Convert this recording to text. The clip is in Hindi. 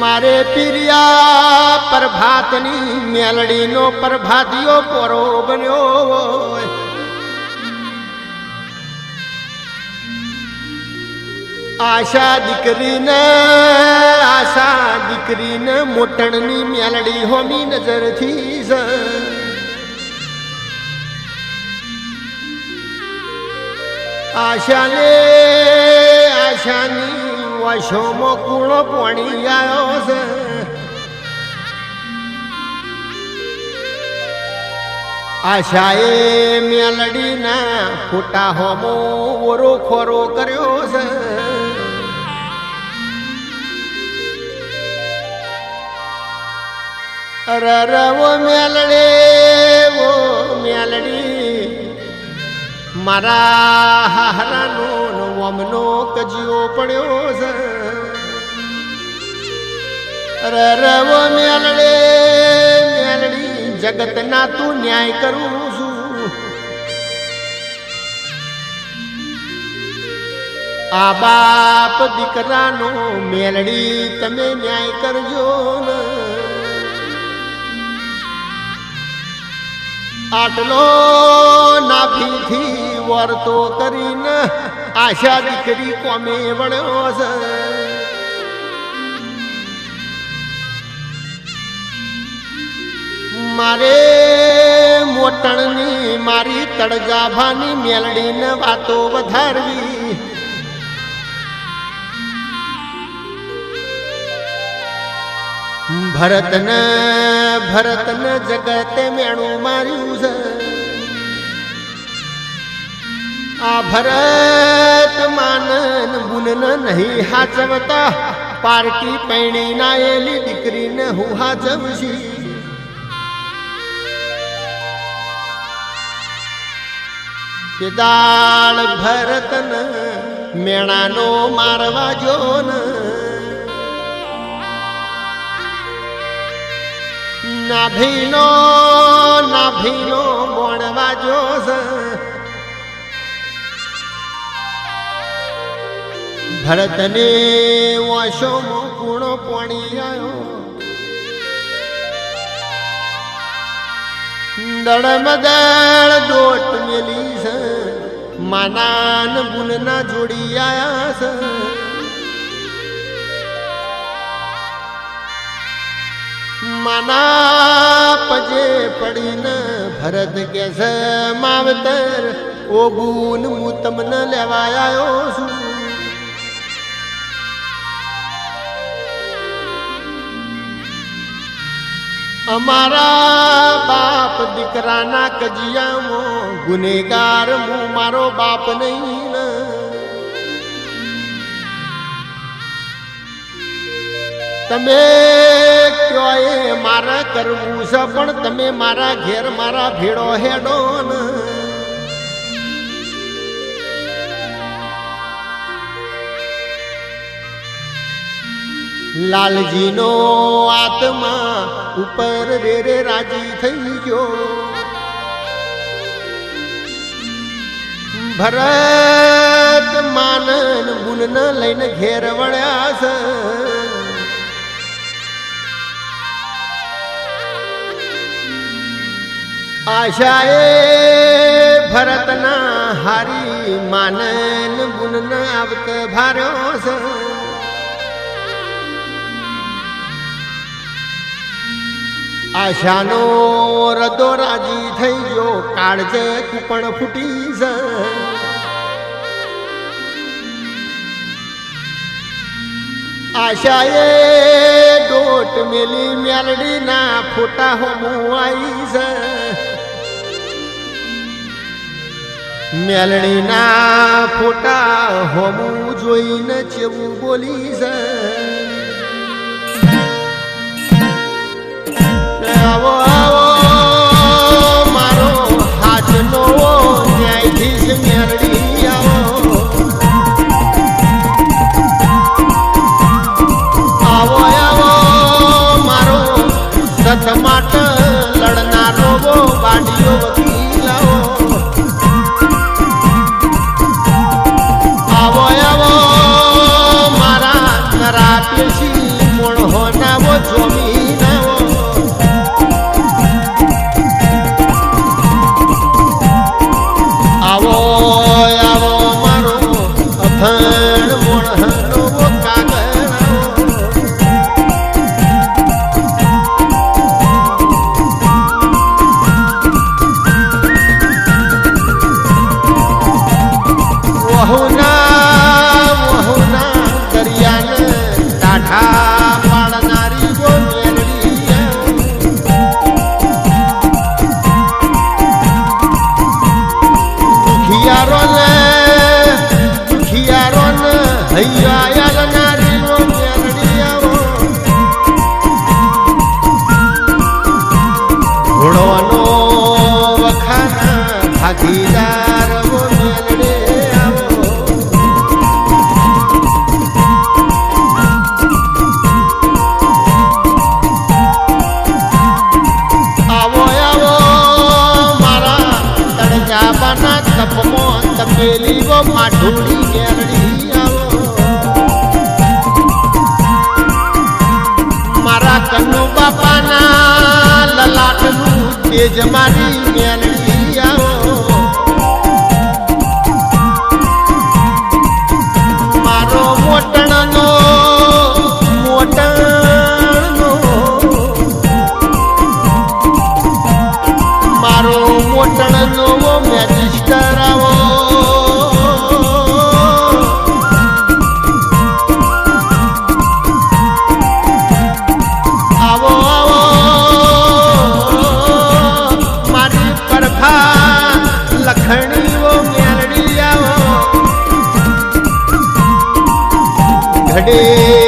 मारे पीरिया प्रभातनी मेलड़ी नो प्रभातियो पोरो बन्यो आशा दीकरी ने मोटणनी मेलड़ी होमी नजर थी आशानी वशोमो कूणो पाणी आयो से आशाए मेलड़ी ना खोटा होमो ओरो खोरो कर्यो से अरे वो मेलड़ी मारा हाहरानो वमनो कजियो पड्यो से अरे वो मेलड़ी जगत ना तू न्याय करू छू आ बाप दीकरानो मेलड़ी तमे न्याय करजो न आटलो नाभी थी वर्तो करीन आशा दीकरी कोमे वळ्यो से मारे मोटणनी मारी तड़जाभानी मेलड़ी ने वातो वधारवी भरतन जगते मेणु मार्यू से आ भरत मानन बुनन नहीं हाचवता पारकी पैणी नायली दीकरी ने हु हाचवशी दाल भरतन मेणानो मारवा जोन नाभीनो मोणवा जोस भरतने वशो कूणो पाणी आयो दड़मदड़ दोट मेली से मानान बुनना जोड़ी आया से माना पजे पड़ी न भरत के से मावतर ओ गुन मुतम न लेवायो सु अमारा बाप दीकराना कजिया मो गुनेगार मु मारो बाप नहीं न तमे क्यों मारा करवू से पण तमे मारा घेर मारा भेड़ो हेडो न लालजी नो आत्मा ऊपर रे राजी थई गयो भरत मानन बुनन लईने घेर वळ्या से आशाए भरतना हारी मानन बुनन आवत भार्यो से आशानो रदो राजी थई गयो काळजे कूपण फूटी से आशाए डोट मेली मेलड़ी ना फोटा होमू आई से मेलड़ी ना फोटा होमू जोईने चेवू बोली से आवो आवो मारो हाथनो न्यायाधीश मेलड़ी आवो आवो आवो मारो सत माट लड़नारो वो बाडियो वकील आवो आवो मारा नरा पेशी मोड़ होन માઢોળી મેરડી આવો મારા કનુ બાપાના લલાટનું તેજ મારી મેરડી આવો મારો મોટણનો મારો મોટણનો મેજિસ્ટર આવો આવો આવો મારી પરખા લખણીઓ મેરડી આવો ઘડે